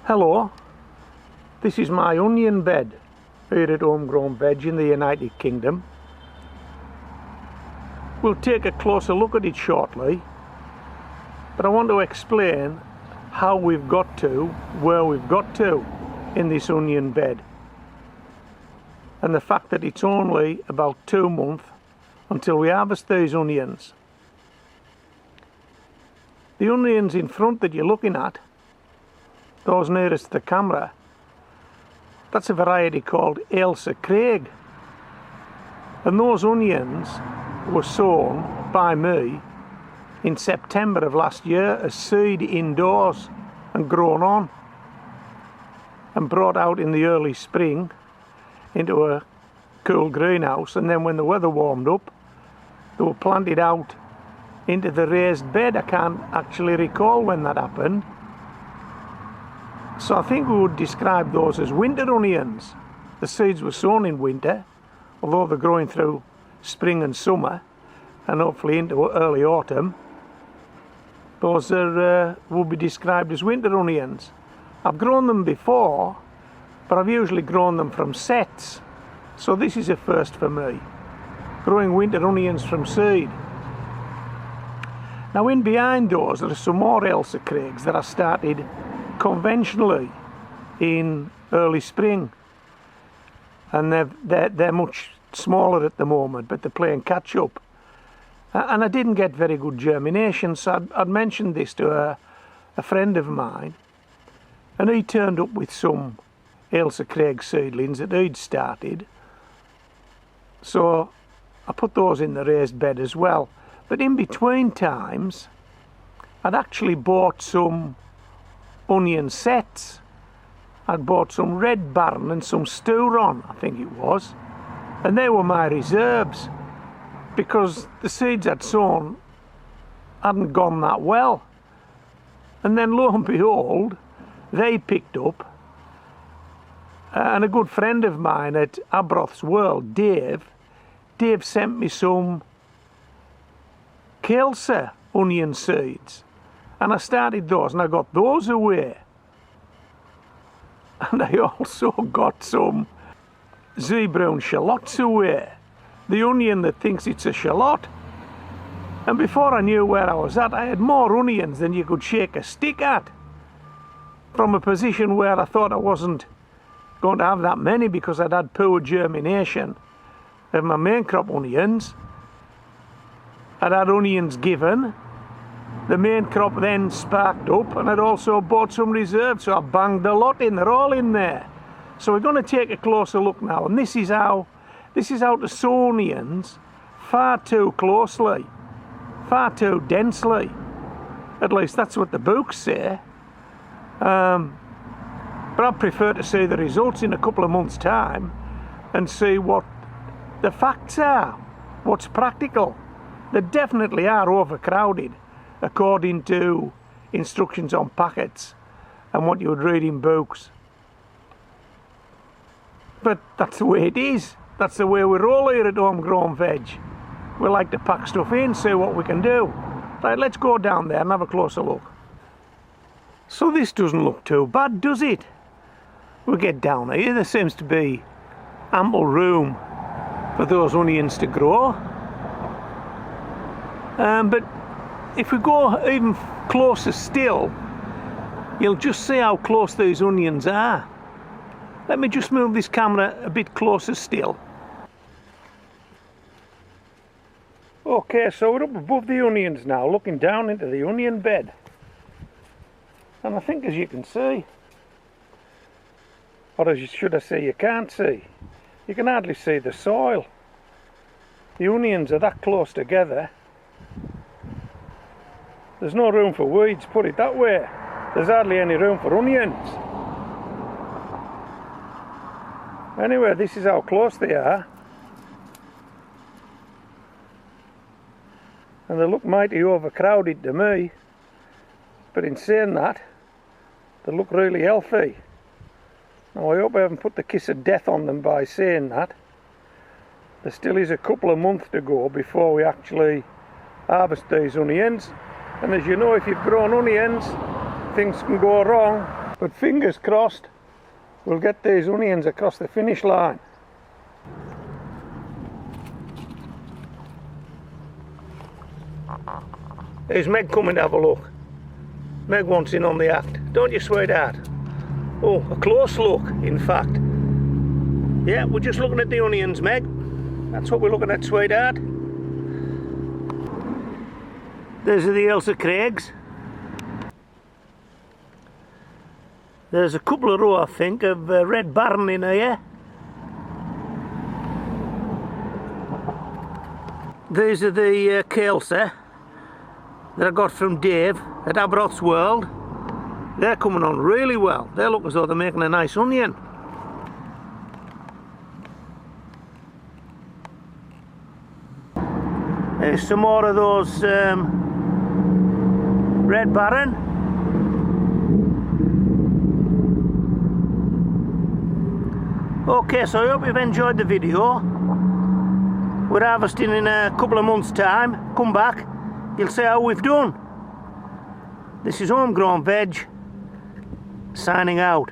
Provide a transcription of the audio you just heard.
Hello, this is my onion bed here at Homegrown Veg in the United Kingdom. We'll take a closer look at it shortly, but I want to explain how we've got to where we've got to in this onion bed, and the fact that it's only about 2 months until we harvest these onions. The onions in front that you're looking at, those nearest the camera, that's a variety called Ailsa Craig, and those onions were sown by me in September of last year as seed indoors and grown on and brought out in the early spring into a cool greenhouse, and then when the weather warmed up they were planted out into the raised bed. I can't actually recall when that happened, so I think we would describe those as winter onions. The seeds were sown in winter, although they're growing through spring and summer and hopefully into early autumn. Those will be described as winter onions. I've grown them before, but I've usually grown them from sets, so this is a first for me, growing winter onions from seed. Now in behind those there are some more Ailsa Craigs that I started conventionally in early spring, and they're much smaller at the moment, but they're playing catch up, and I didn't get very good germination, so I'd mentioned this to a friend of mine, and he turned up with some Ailsa Craig seedlings that he'd started, so I put those in the raised bed as well. But in between times I'd actually bought some onion sets. I'd bought some Red Baron and some Sturon, I think it was, and they were my reserves because the seeds I'd sown hadn't gone that well. And then lo and behold, they picked up, and a good friend of mine at Abroth's World, Dave sent me some Ailsa onion seeds, and I started those, and I got those away, and I also got some Z-brown shallots away, the onion that thinks it's a shallot. And before I knew where I was at, I had more onions than you could shake a stick at, from a position where I thought I wasn't going to have that many because I'd had poor germination of my main crop onions. I'd had onions given, the main crop then sparked up, and I'd also bought some reserves, so I banged a lot in. They're all in there. So we're going to take a closer look now, and this is how to sow onions far too closely, far too densely. At least that's what the books say. But I prefer to see the results in a couple of months' time and see what the facts are, what's practical. They definitely are overcrowded according to instructions on packets and what you would read in books. But that's the way it is. That's the way we roll here at Homegrown Veg. We like to pack stuff in, see what we can do. Right, let's go down there and have a closer look. So this doesn't look too bad, does it? We get down here, there seems to be ample room for those onions to grow. But if we go even closer still, you'll just see how close these onions are. Let me just move this camera a bit closer still. Okay, so we're up above the onions now, looking down into the onion bed. And I think, as you can see, or as should I say, you can't see, you can hardly see the soil. The onions are that close together. There's no room for weeds, put it that way. There's hardly any room for onions. Anyway, this is how close they are. And they look mighty overcrowded to me. But in saying that, they look really healthy. Now I hope I haven't put the kiss of death on them by saying that. There still is a couple of months to go before we actually harvest these onions. And as you know, if you've grown onions, things can go wrong. But fingers crossed, we'll get these onions across the finish line. There's Meg coming to have a look. Meg wants in on the act, don't you, sweetheart? Oh, a close look, in fact. Yeah, we're just looking at the onions, Meg. That's what we're looking at, sweetheart. These are the Elsa Craigs. There's a couple of row, I think, of Red Baron in here. These are the Kelsey that I got from Dave at Aberroth's World. They're coming on really well. They look as though they're making a nice onion. There's some more of those Red Baron. Okay, so I hope you've enjoyed the video. We're harvesting in a couple of months' time. Come back, you'll see how we've done. This is Homegrown Veg, signing out.